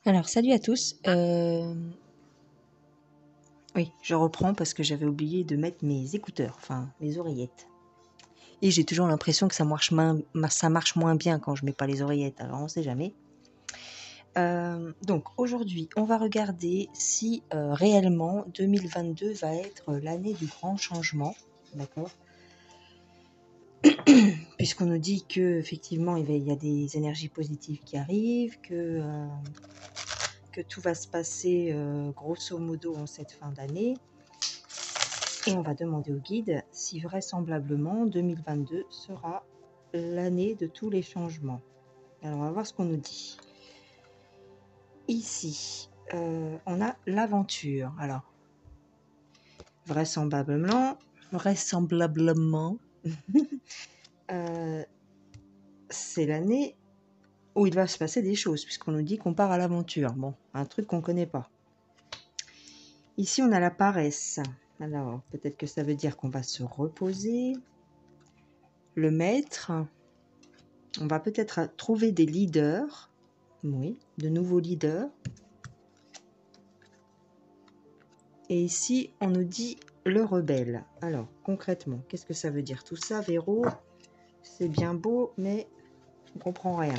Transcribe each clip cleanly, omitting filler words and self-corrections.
Alors, salut à tous. Oui, je reprends parce que j'avais oublié de mettre mes écouteurs, enfin mes oreillettes. Et j'ai toujours l'impression que ça marche moins bien quand je mets pas les oreillettes, alors on sait jamais. Donc aujourd'hui, on va regarder si réellement 2022 va être l'année du grand changement, d'accord? Puisqu'on nous dit que effectivement il y a des énergies positives qui arrivent, que tout va se passer grosso modo en cette fin d'année. Et on va demander au guide si vraisemblablement 2022 sera l'année de tous les changements. Alors on va voir ce qu'on nous dit. Ici, on a l'aventure. Alors, vraisemblablement, c'est l'année où il va se passer des choses, puisqu'on nous dit qu'on part à l'aventure. Bon, un truc qu'on ne connaît pas. Ici, on a la paresse. Alors, peut-être que ça veut dire qu'on va se reposer. Le maître. On va peut-être trouver des leaders. Oui, de nouveaux leaders. Et ici, on nous dit le rebelle. Alors, concrètement, qu'est-ce que ça veut dire tout ça, Véro? C'est bien beau, mais on ne comprend rien.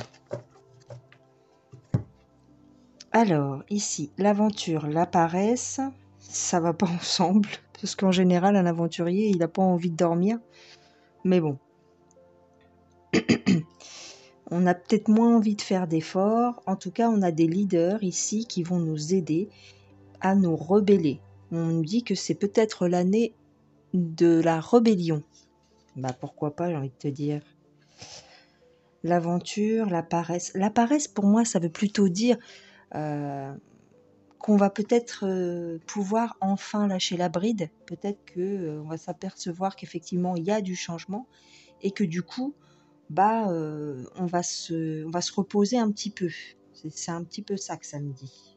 Alors, ici, l'aventure, la paresse, ça va pas ensemble. Parce qu'en général, un aventurier, il n'a pas envie de dormir. Mais bon. On a peut-être moins envie de faire d'efforts. En tout cas, on a des leaders ici qui vont nous aider à nous rebeller. On nous dit que c'est peut-être l'année de la rébellion. Bah pourquoi pas, j'ai envie de te dire. L'aventure, la paresse. La paresse, pour moi, ça veut plutôt dire qu'on va peut-être pouvoir enfin lâcher la bride. Peut-être que on va s'apercevoir qu'effectivement, il y a du changement et que du coup, on va se reposer un petit peu. C'est un petit peu ça que ça me dit.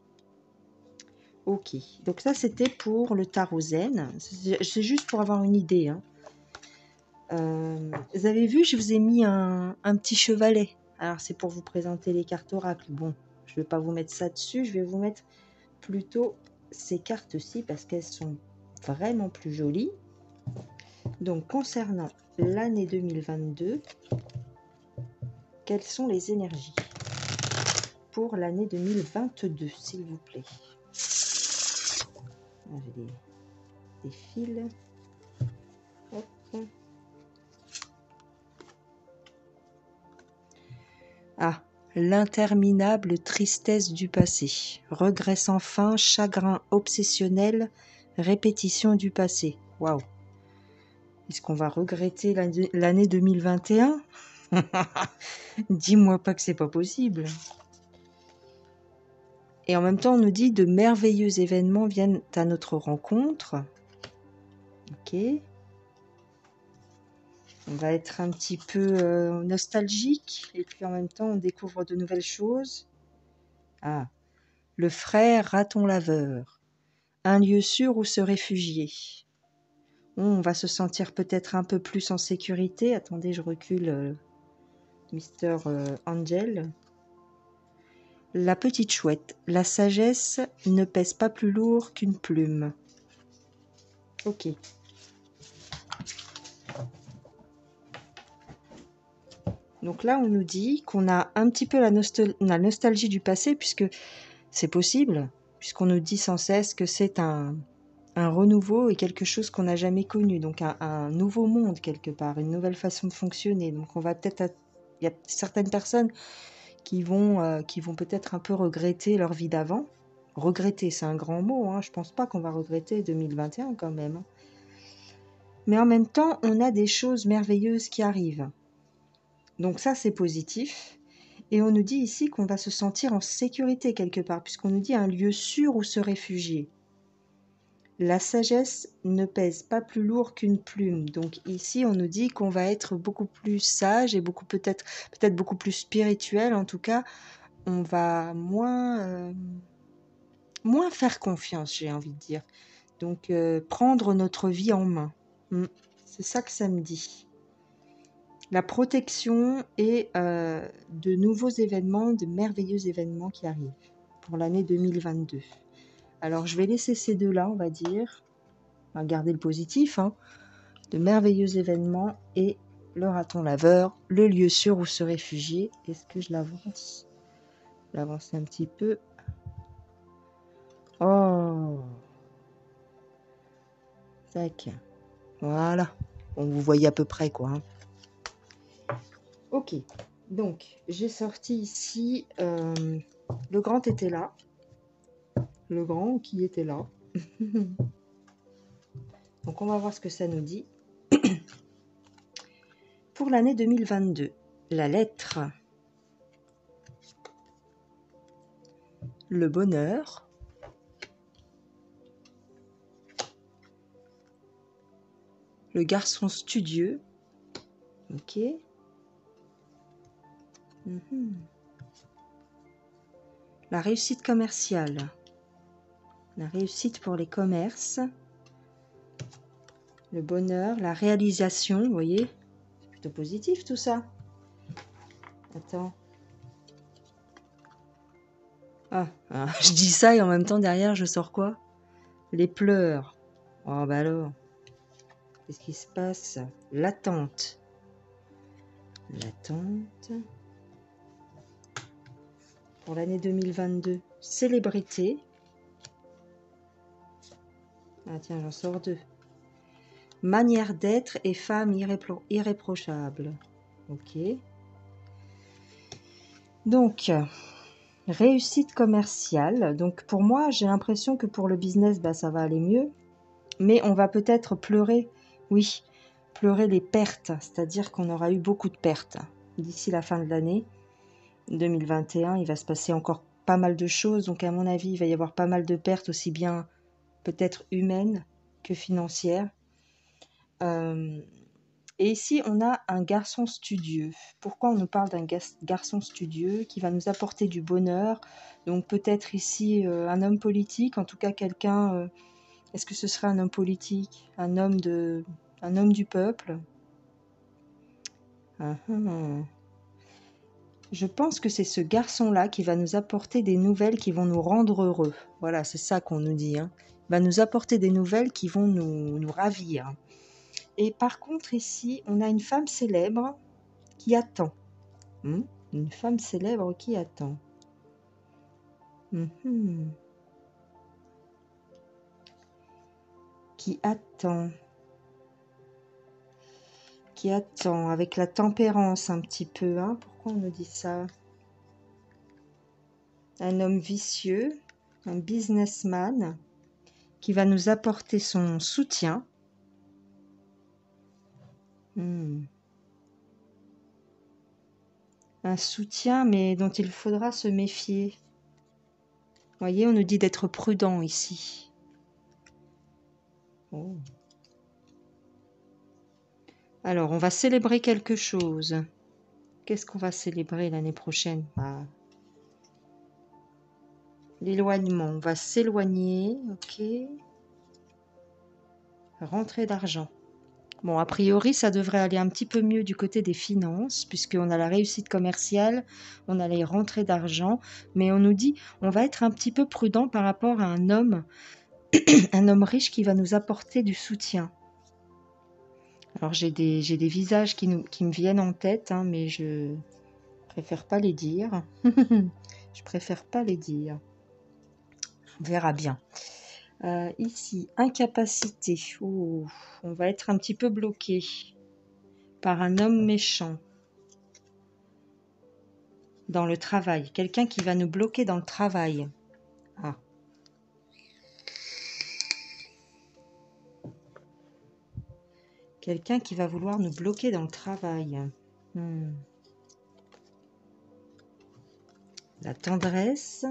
Ok, donc ça c'était pour le tarot zen. C'est juste pour avoir une idée. Hein. Vous avez vu, je vous ai mis un petit chevalet. Alors c'est pour vous présenter les cartes oracles. Bon, je ne vais pas vous mettre ça dessus, je vais vous mettre plutôt ces cartes-ci parce qu'elles sont vraiment plus jolies. Donc concernant l'année 2022, quelles sont les énergies pour l'année 2022, s'il vous plaît? J'ai des fils. Hop. Ah, l'interminable tristesse du passé. Regret sans fin, chagrin obsessionnel, répétition du passé. Waouh. Est-ce qu'on va regretter l'année 2021? Dis-moi pas que c'est pas possible. Et en même temps, on nous dit de merveilleux événements viennent à notre rencontre. Ok. On va être un petit peu nostalgique et puis en même temps, on découvre de nouvelles choses. Ah, le frère raton laveur. Un lieu sûr où se réfugier. On va se sentir peut-être un peu plus en sécurité. Attendez, je recule, Mister Angel. La petite chouette. La sagesse ne pèse pas plus lourd qu'une plume. Ok. Donc là, on nous dit qu'on a un petit peu la nostalgie du passé, puisque c'est possible, puisqu'on nous dit sans cesse que c'est un renouveau et quelque chose qu'on n'a jamais connu, donc un nouveau monde quelque part, une nouvelle façon de fonctionner. Donc on va peut-être, il y a certaines personnes qui vont peut-être un peu regretter leur vie d'avant. Regretter, c'est un grand mot, hein. Je pense pas qu'on va regretter 2021 quand même. Hein. Mais en même temps, on a des choses merveilleuses qui arrivent. Donc ça, c'est positif. Et on nous dit ici qu'on va se sentir en sécurité quelque part, puisqu'on nous dit un lieu sûr où se réfugier. La sagesse ne pèse pas plus lourd qu'une plume. Donc ici, on nous dit qu'on va être beaucoup plus sage et peut-être beaucoup plus spirituel. En tout cas, on va moins faire confiance, j'ai envie de dire. Donc prendre notre vie en main. C'est ça que ça me dit. La protection et de nouveaux événements, de merveilleux événements qui arrivent pour l'année 2022. Alors, je vais laisser ces deux-là, on va dire. On va garder le positif, hein. De merveilleux événements et le raton laveur, le lieu sûr où se réfugier. Est-ce que je l'avance? Je l'avance un petit peu. Oh, tac. Voilà. Bon, vous voyez à peu près, quoi, hein. Ok. Donc, j'ai sorti ici... le grand était là. Le grand qui était là. Donc, on va voir ce que ça nous dit. Pour l'année 2022, la lettre, le bonheur, le garçon studieux, ok. La réussite commerciale, la réussite pour les commerces, le bonheur, la réalisation, vous voyez, c'est plutôt positif tout ça. Attends. Ah, je dis ça et en même temps derrière je sors quoi? Les pleurs. Oh bah alors, qu'est-ce qui se passe? L'attente. L'attente. Pour l'année 2022, célébrité. Ah tiens, j'en sors deux. Manière d'être et femme irréprochable. Ok. Donc, réussite commerciale. Donc pour moi, j'ai l'impression que pour le business, bah, ça va aller mieux. Mais on va peut-être pleurer, oui, pleurer les pertes. C'est-à-dire qu'on aura eu beaucoup de pertes d'ici la fin de l'année 2021. Il va se passer encore pas mal de choses. Donc à mon avis, il va y avoir pas mal de pertes, aussi bien peut-être humaines que financières. Et ici, on a un garçon studieux. Pourquoi on nous parle d'un garçon studieux qui va nous apporter du bonheur? Donc peut-être ici un homme politique, en tout cas quelqu'un... est-ce que ce serait un homme politique? Un homme du peuple? Je pense que c'est ce garçon-là qui va nous apporter des nouvelles qui vont nous rendre heureux. Voilà, c'est ça qu'on nous dit, hein. Il va nous apporter des nouvelles qui vont nous ravir. Et par contre, ici, on a une femme célèbre qui attend. Une femme célèbre qui attend. Qui attend. Qui attend, avec la tempérance un petit peu. Hein. Pourquoi on nous dit ça? Un homme vicieux, un businessman, qui va nous apporter son soutien. Un soutien, mais dont il faudra se méfier. Vous voyez, on nous dit d'être prudent ici. Oh. Alors, on va célébrer quelque chose. Qu'est-ce qu'on va célébrer l'année prochaine? L'éloignement. On va s'éloigner, ok. Rentrée d'argent. Bon, a priori, ça devrait aller un petit peu mieux du côté des finances, puisqu'on a la réussite commerciale, on a les rentrées d'argent, mais on nous dit, on va être un petit peu prudent par rapport à un homme riche qui va nous apporter du soutien. Alors, j'ai des visages qui me viennent en tête, hein, mais je préfère pas les dire. Je préfère pas les dire. On verra bien. Ici, incapacité. Oh, on va être un petit peu bloqué par un homme méchant dans le travail. Quelqu'un qui va nous bloquer dans le travail. Ah. Quelqu'un qui va vouloir nous bloquer dans le travail. La tendresse.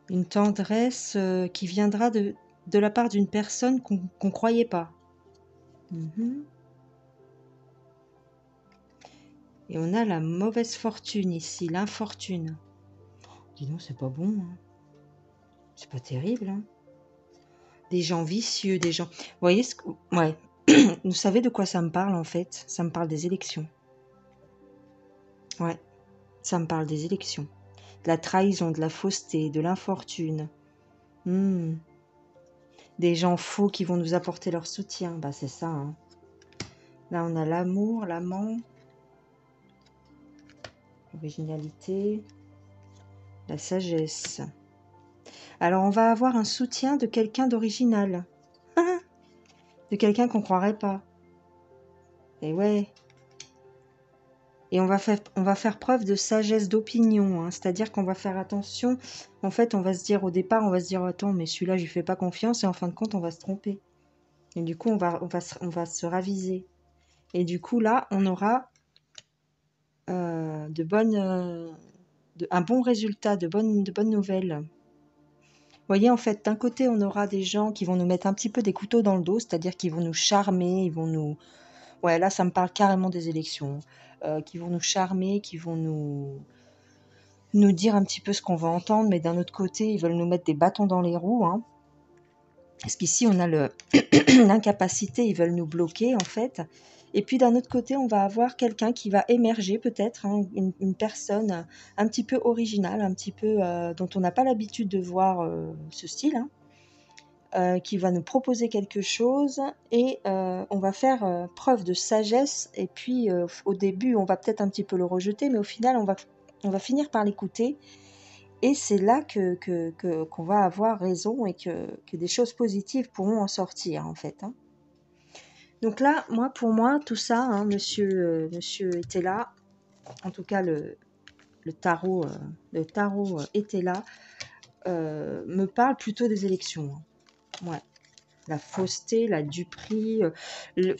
Une tendresse qui viendra de la part d'une personne qu'on croyait pas. Et on a la mauvaise fortune ici, l'infortune. Dis donc, c'est pas bon. Hein. C'est pas terrible. Hein. Des gens vicieux, des gens... Vous voyez ce que... Ouais. Vous savez de quoi ça me parle en fait? Ça me parle des élections. Ouais. Ça me parle des élections. De la trahison, de la fausseté, de l'infortune. Hmm. Des gens faux qui vont nous apporter leur soutien. Bah c'est ça, hein. Là on a l'amour, l'amant, l'originalité, la sagesse. Alors on va avoir un soutien de quelqu'un d'original. De quelqu'un qu'on croirait pas. Et ouais. Et on va faire preuve de sagesse d'opinion, hein. C'est-à-dire qu'on va faire attention. En fait, on va se dire au départ, on va se dire attends, mais celui-là, je lui fais pas confiance, et en fin de compte, on va se tromper. Et du coup, on va se raviser. Et du coup, là, on aura un bon résultat, de bonnes nouvelles. Vous voyez, en fait, d'un côté, on aura des gens qui vont nous mettre un petit peu des couteaux dans le dos, c'est-à-dire qu'ils vont nous charmer, ils vont nous... Ouais, là, ça me parle carrément des élections. Qui vont nous charmer, qui vont nous dire un petit peu ce qu'on va entendre, mais d'un autre côté, ils veulent nous mettre des bâtons dans les roues, hein. Parce qu'ici, on a l'incapacité, ils veulent nous bloquer, en fait. Et puis, d'un autre côté, on va avoir quelqu'un qui va émerger, peut-être, hein, une personne un petit peu originale, un petit peu dont on n'a pas l'habitude de voir ce style, hein, qui va nous proposer quelque chose, et on va faire preuve de sagesse. Et puis, au début, on va peut-être un petit peu le rejeter, mais au final, on va finir par l'écouter. Et c'est là qu'on va avoir raison, et que des choses positives pourront en sortir, en fait, hein. Donc là, pour moi, tout ça, hein, monsieur était là. En tout cas, le tarot était là. Me parle plutôt des élections, hein. Ouais. La fausseté, la duperie.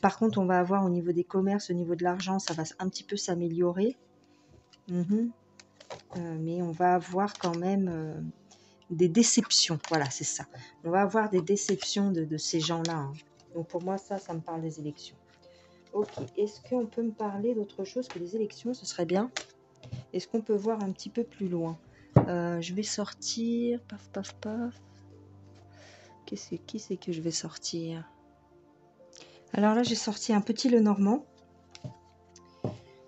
Par contre, on va avoir au niveau des commerces, au niveau de l'argent, ça va un petit peu s'améliorer. Mais on va avoir quand même des déceptions. Voilà, c'est ça. On va avoir des déceptions de ces gens-là, hein. Donc pour moi, ça me parle des élections. Ok, est-ce qu'on peut me parler d'autre chose que les élections? Ce serait bien. Est-ce qu'on peut voir un petit peu plus loin? Je vais sortir. Paf, paf, paf. Qui c'est que je vais sortir? Alors là, j'ai sorti un petit Lenormand.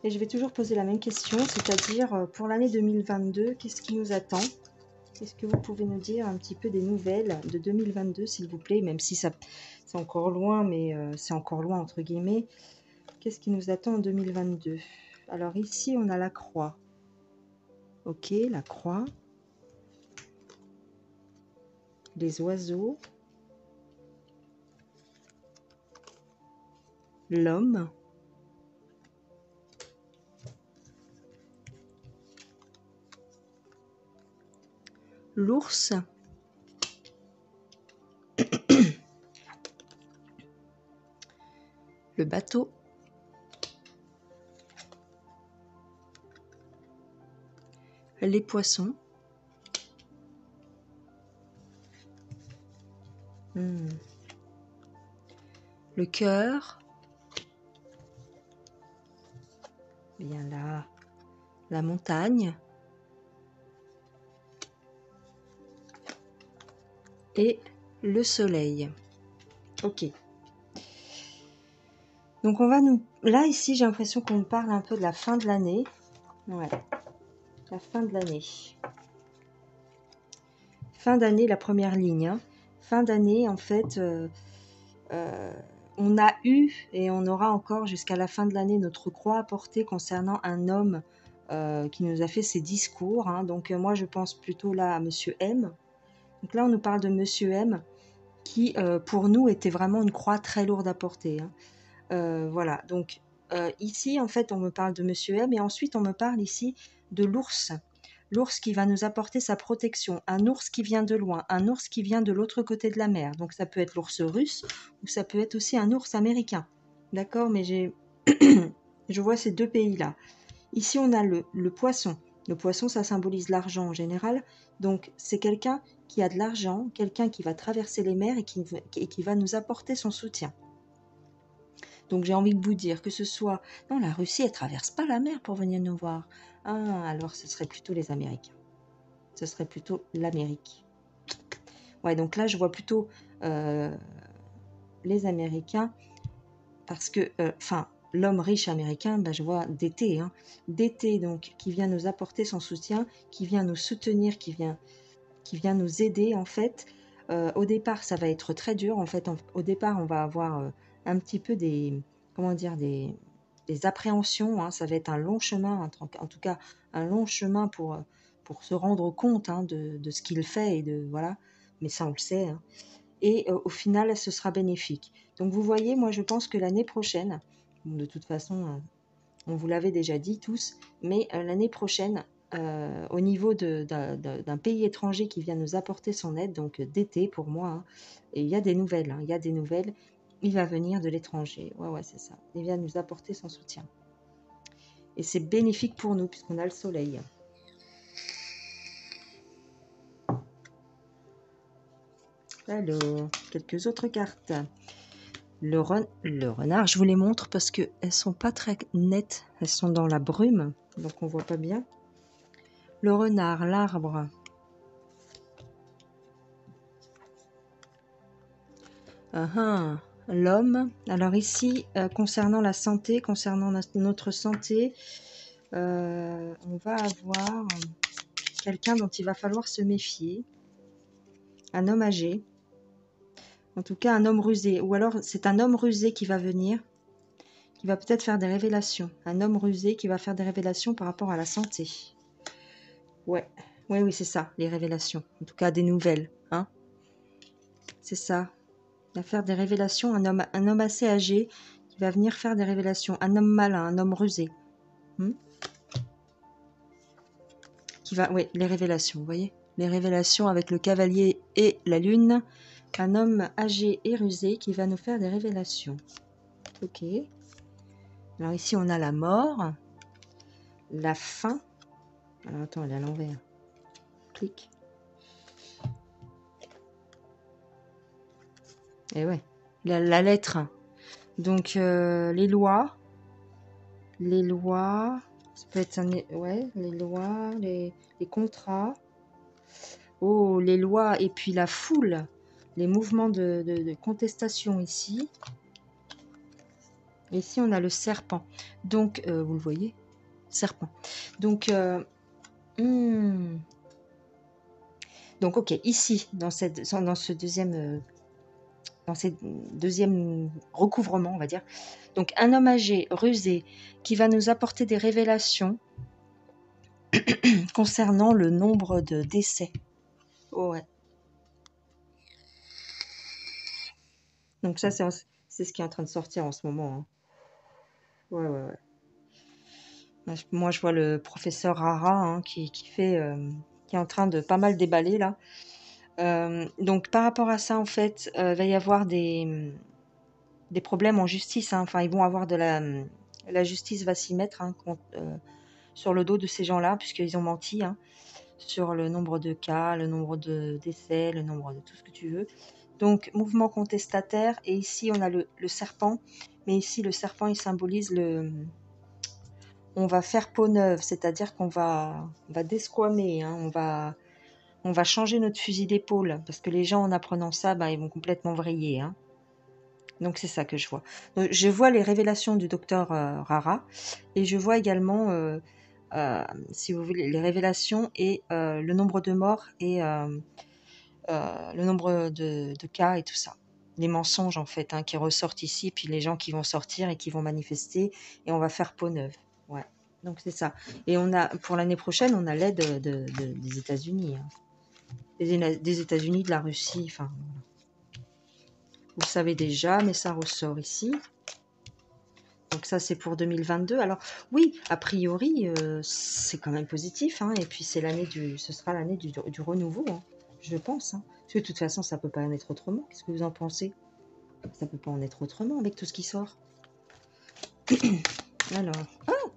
Et je vais toujours poser la même question, c'est-à-dire pour l'année 2022, qu'est-ce qui nous attend? Est-ce que vous pouvez nous dire un petit peu des nouvelles de 2022, s'il vous plaît, même si c'est encore loin, mais c'est encore loin entre guillemets. Qu'est-ce qui nous attend en 2022? Alors ici, on a la croix. Ok, la croix. Les oiseaux. L'homme. L'ours. Le bateau. Les poissons. Le cœur. Bien là. La montagne. Et le soleil. Ok. Donc on va nous... Là, ici, j'ai l'impression qu'on me parle un peu de la fin de l'année. Ouais. La fin de l'année. Fin d'année, la première ligne, hein. Fin d'année, en fait, on a eu et on aura encore jusqu'à la fin de l'année notre croix à porter concernant un homme qui nous a fait ses discours, hein. Donc moi, je pense plutôt là à Monsieur M. Donc là, on nous parle de Monsieur M qui, pour nous, était vraiment une croix très lourde à porter, hein. Voilà, donc ici, en fait, on me parle de Monsieur M, et ensuite, on me parle ici de l'ours. L'ours qui va nous apporter sa protection, un ours qui vient de loin, un ours qui vient de l'autre côté de la mer. Donc ça peut être l'ours russe, ou ça peut être aussi un ours américain. D'accord, mais je vois ces deux pays-là. Ici, on a le poisson. Le poisson, ça symbolise l'argent en général. Donc c'est quelqu'un qui a de l'argent, quelqu'un qui va traverser les mers et qui va nous apporter son soutien. Donc j'ai envie de vous dire que ce soit... Non, la Russie, elle traverse pas la mer pour venir nous voir. Ah, alors ce serait plutôt les Américains. Ce serait plutôt l'Amérique. Ouais, donc là, je vois plutôt les Américains parce que... Enfin, l'homme riche américain, ben, je vois d'été, hein. D'été, donc, qui vient nous apporter son soutien, qui vient nous soutenir, qui vient nous aider, en fait. Au départ, ça va être très dur. En fait, au départ, on va avoir un petit peu des, comment dire, des appréhensions, hein. Ça va être un long chemin, en tout cas, un long chemin pour se rendre compte, hein, de ce qu'il fait et de, voilà. Mais ça, on le sait, hein. Et au final, ce sera bénéfique. Donc vous voyez, moi je pense que l'année prochaine, bon, de toute façon, on vous l'avait déjà dit tous, mais l'année prochaine, au niveau d'un pays étranger qui vient nous apporter son aide, donc d'été pour moi, hein, et il y a des nouvelles, hein, il y a des nouvelles, il va venir de l'étranger, ouais, ouais, c'est ça, il vient nous apporter son soutien. Et c'est bénéfique pour nous, puisqu'on a le soleil. Alors, quelques autres cartes. Le renard, je vous les montre parce qu'elles sont pas très nettes. Elles sont dans la brume, donc on voit pas bien. Le renard, l'arbre. L'homme. Alors ici, concernant la santé, concernant notre santé, on va avoir quelqu'un dont il va falloir se méfier. Un homme âgé. En tout cas, un homme rusé. Ou alors, c'est un homme rusé qui va venir, qui va peut-être faire des révélations. Un homme rusé qui va faire des révélations par rapport à la santé. Ouais, ouais, oui, c'est ça, les révélations. En tout cas, des nouvelles, hein. C'est ça. Il va faire des révélations, un homme assez âgé qui va venir faire des révélations. Un homme malin, un homme rusé. Qui va, oui, les révélations, vous voyez. Les révélations avec le cavalier et la lune. Un homme âgé et rusé qui va nous faire des révélations. Ok. Alors ici, on a la mort. La faim. Alors attends, elle est à l'envers. Clic. Et ouais. La lettre. Donc, les lois. Les lois. Ça peut être ouais, les lois, les contrats. Oh, les lois. Et puis la foule. Les mouvements de contestation ici. Ici, on a le serpent. Donc, vous le voyez, serpent. Donc, donc, ok, ici, dans ce deuxième recouvrement, on va dire. Donc, un homme âgé, rusé, qui va nous apporter des révélations concernant le nombre de décès. Oh, ouais. Donc ça, c'est ce qui est en train de sortir en ce moment, hein. Ouais, ouais, ouais. Moi, je vois le professeur Rara, hein, qui est en train de pas mal déballer là. Donc par rapport à ça, en fait, il va y avoir des problèmes en justice, hein. Enfin, ils vont avoir la justice va s'y mettre, hein, sur le dos de ces gens-là, puisqu'ils ont menti, hein, sur le nombre de cas, le nombre de décès, le nombre de tout ce que tu veux. Donc, mouvement contestataire. Et ici, on a le serpent. Mais ici, le serpent, il symbolise on va faire peau neuve, c'est-à-dire qu'on va desquamer, hein, on va changer notre fusil d'épaule, parce que les gens, en apprenant ça, ils vont complètement vriller, hein. Donc c'est ça que je vois. Donc, je vois les révélations du docteur Rara, et je vois également, si vous voulez, les révélations et le nombre de morts et le nombre de cas et tout ça. Les mensonges, en fait, hein, qui ressortent ici, puis les gens qui vont sortir et qui vont manifester, et on va faire peau neuve. Ouais. Donc c'est ça. Et pour l'année prochaine, on a l'aide des États-Unis, hein. Des États-Unis, de la Russie, enfin, voilà. Vous le savez déjà, mais ça ressort ici. Donc ça, c'est pour 2022. Alors oui, a priori, c'est quand même positif, hein. Et puis ce sera l'année du renouveau, hein, je pense, hein. Parce que de toute façon, ça peut pas en être autrement. Qu'est-ce que vous en pensez? Ça peut pas en être autrement avec tout ce qui sort. Alors, oh,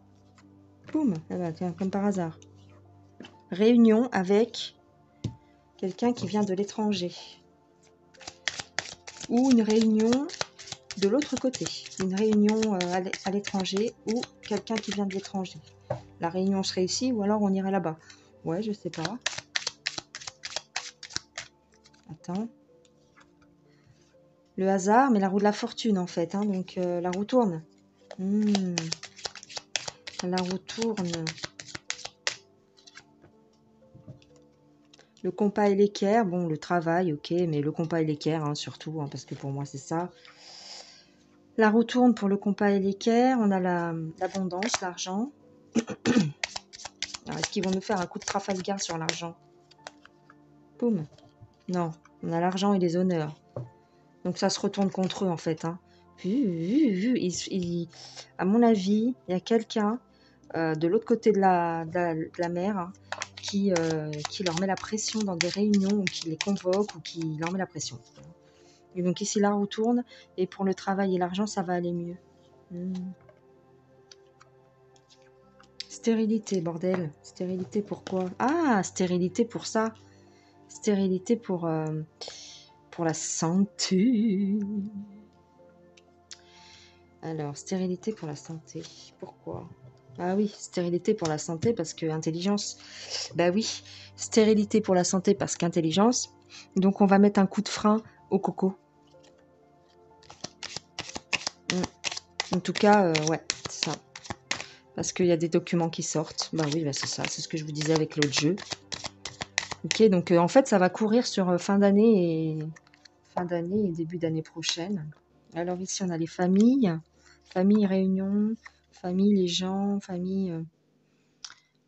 boum, ah bah, tiens, comme par hasard. Réunion avec quelqu'un qui vient de l'étranger. Ou une réunion de l'autre côté. Une réunion à l'étranger ou quelqu'un qui vient de l'étranger. La réunion serait ici ou alors on irait là-bas. Ouais, je sais pas. Attends. Le hasard, mais la roue de la fortune en fait, hein, donc la roue tourne. Hmm, la roue tourne. Le compas et l'équerre, bon, le travail, ok, mais le compas et l'équerre, hein, surtout, hein, parce que pour moi, c'est ça. La roue tourne pour le compas et l'équerre. On a l'abondance, l'argent. Alors, est-ce qu'ils vont nous faire un coup de Trafalgar sur l'argent? Boum. Non, on a l'argent et les honneurs. Donc ça se retourne contre eux, en fait. Hein. À mon avis, il y a quelqu'un de l'autre côté de la mer hein, qui leur met la pression dans des réunions, ou qui les convoque, ou qui leur met la pression. Et donc ici, la roue tourne, et pour le travail et l'argent, ça va aller mieux. Stérilité, bordel. Stérilité, pourquoi? Ah, stérilité pour ça. Stérilité pour la santé. Alors, stérilité pour la santé. Pourquoi? Ah oui, stérilité pour la santé parce que intelligence. Bah oui, stérilité pour la santé parce qu'intelligence. Donc on va mettre un coup de frein au coco. En tout cas, ouais, c'est ça. Parce qu'il y a des documents qui sortent. Bah oui, bah c'est ça, c'est ce que je vous disais avec l'autre jeu. Ok, donc en fait, ça va courir sur fin d'année et début d'année prochaine. Alors ici, on a les familles, famille, réunion, famille, les gens, famille,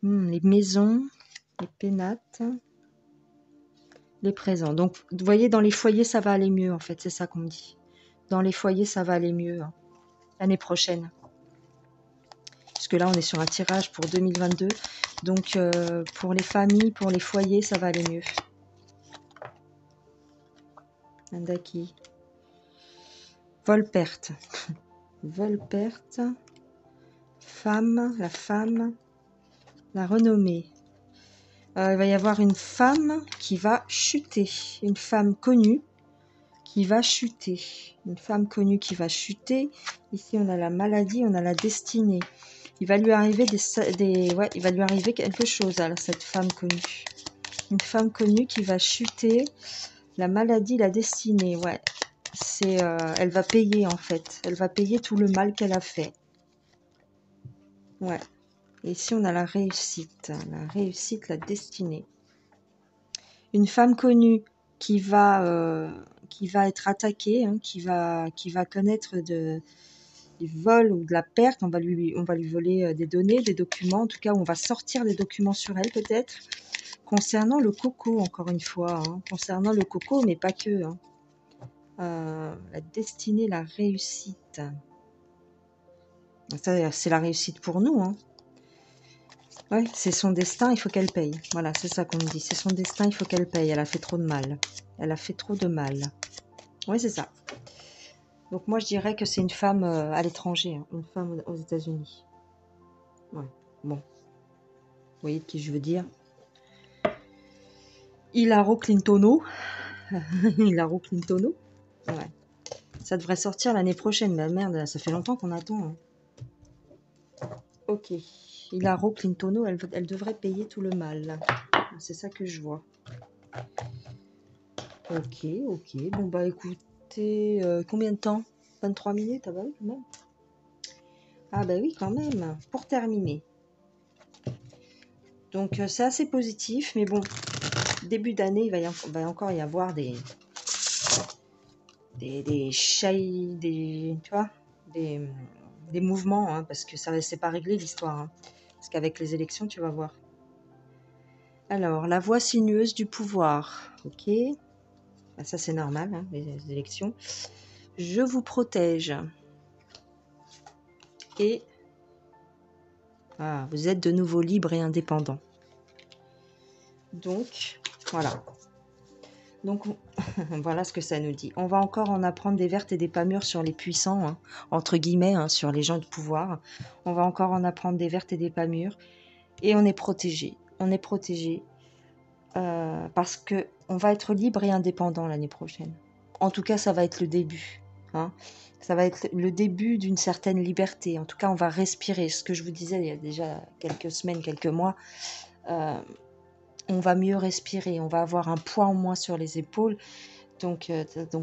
les maisons, les pénates, les présents. Donc, vous voyez, dans les foyers, ça va aller mieux, en fait, c'est ça qu'on me dit. Dans les foyers, ça va aller mieux hein, l'année prochaine. Puisque là, on est sur un tirage pour 2022. Donc, pour les familles, pour les foyers, ça va aller mieux. Andaki. Vol-perte. Vol-perte. Femme, la renommée. Il va y avoir une femme qui va chuter. Une femme connue qui va chuter. Une femme connue qui va chuter. Ici, on a la maladie, on a la destinée. Il va lui arriver il va lui arriver quelque chose à cette femme connue. Une femme connue qui va chuter. La maladie, la destinée, ouais. Elle va payer en fait. Elle va payer tout le mal qu'elle a fait. Ouais. Et ici, on a la réussite. La réussite, la destinée. Une femme connue qui va être attaquée, hein, qui va connaître des vols ou de la perte. On va lui voler des données, des documents. En tout cas, on va sortir des documents sur elle peut-être. Concernant le coco, encore une fois. Hein, concernant le coco, mais pas que. Hein. La destinée, la réussite. Ça, c'est la réussite pour nous. Hein. Ouais, c'est son destin, il faut qu'elle paye. Voilà, c'est ça qu'on me dit. C'est son destin, il faut qu'elle paye. Elle a fait trop de mal. Elle a fait trop de mal. Oui, c'est ça. Donc moi, je dirais que c'est une femme à l'étranger, hein, une femme aux États-Unis. Ouais, bon. Vous voyez de qui je veux dire? Hillary Clintono. Hillary Clintono. Ouais. Ça devrait sortir l'année prochaine. Mais merde, ça fait longtemps qu'on attend. Hein. Ok. Hillary Clintono, elle devrait payer tout le mal. C'est ça que je vois. Ok. Bon, bah écoutez, combien de temps? 23 minutes? Ah bah oui, quand même. Ah bah oui, quand même. Pour terminer. Donc, c'est assez positif, mais bon, début d'année, il va encore y avoir tu vois, des mouvements, hein, parce que ça c'est pas réglé l'histoire. Hein. Parce qu'avec les élections, tu vas voir. Alors, la voie sinueuse du pouvoir. Ok. Bah, ça, c'est normal, hein, les élections. Je vous protège. Et vous êtes de nouveau libre et indépendant. Donc, voilà. Donc, voilà ce que ça nous dit. On va encore en apprendre des vertes et des pas mûres sur les puissants, hein, entre guillemets, hein, sur les gens de pouvoir. On va encore en apprendre des vertes et des pas mûres. Et on est protégé. On est protégé parce que on va être libre et indépendant l'année prochaine. En tout cas, ça va être le début. Hein. Ça va être le début d'une certaine liberté. En tout cas, on va respirer. Ce que je vous disais il y a déjà quelques semaines, quelques mois. On va mieux respirer. On va avoir un poids en moins sur les épaules. Donc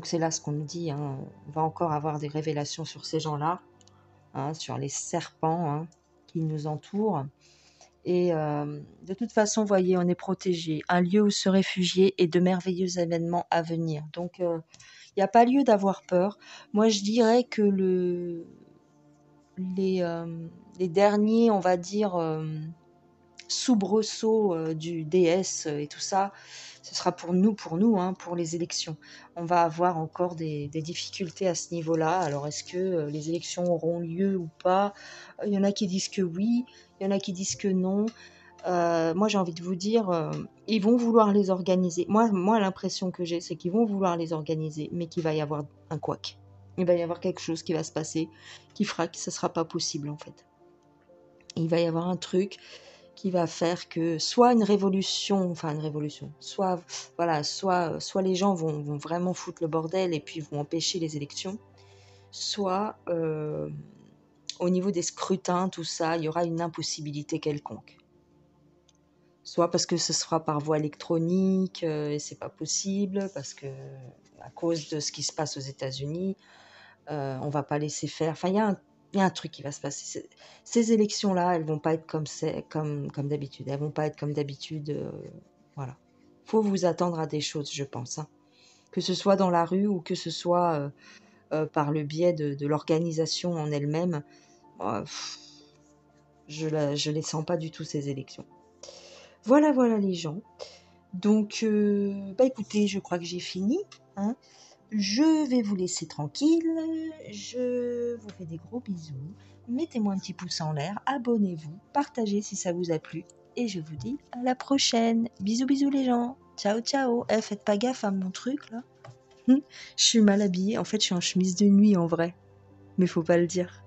c'est là ce qu'on nous dit. Hein. On va encore avoir des révélations sur ces gens-là. hein, sur les serpents, hein, qui nous entourent. Et de toute façon, voyez, on est protégé. Un lieu où se réfugier et de merveilleux événements à venir. Donc, il n'y a pas lieu d'avoir peur. Moi, je dirais que les derniers, on va dire, soubresauts du DS et tout ça, ce sera pour nous, hein, pour les élections. On va avoir encore des difficultés à ce niveau-là. Alors, est-ce que les élections auront lieu ou pas? Il y en a qui disent que oui, il y en a qui disent que non. Moi, j'ai envie de vous dire, ils vont vouloir les organiser. Moi, l'impression que j'ai, c'est qu'ils vont vouloir les organiser, mais qu'il va y avoir un couac. Il va y avoir quelque chose qui va se passer, qui fera que ce ne sera pas possible, en fait. Il va y avoir un truc qui va faire que soit une révolution, soit, voilà, soit les gens vont vraiment foutre le bordel et puis vont empêcher les élections, soit au niveau des scrutins, tout ça, il y aura une impossibilité quelconque. Soit parce que ce sera par voie électronique et c'est pas possible, parce que à cause de ce qui se passe aux États-Unis, on va pas laisser faire. Enfin, il y a un truc qui va se passer. Ces élections-là, elles vont pas être comme d'habitude. Elles vont pas être comme d'habitude. Voilà. Faut vous attendre à des choses, je pense, hein. Que ce soit dans la rue ou que ce soit par le biais de l'organisation en elle-même. Je les sens pas du tout, ces élections. Voilà, voilà les gens. Donc, écoutez, je crois que j'ai fini, hein. Je vais vous laisser tranquille. Je vous fais des gros bisous. Mettez-moi un petit pouce en l'air, abonnez-vous, partagez si ça vous a plu. Et je vous dis à la prochaine. Bisous, bisous les gens. Ciao, ciao. Faites pas gaffe à mon truc là. Je suis mal habillée. En fait, je suis en chemise de nuit en vrai. Mais faut pas le dire.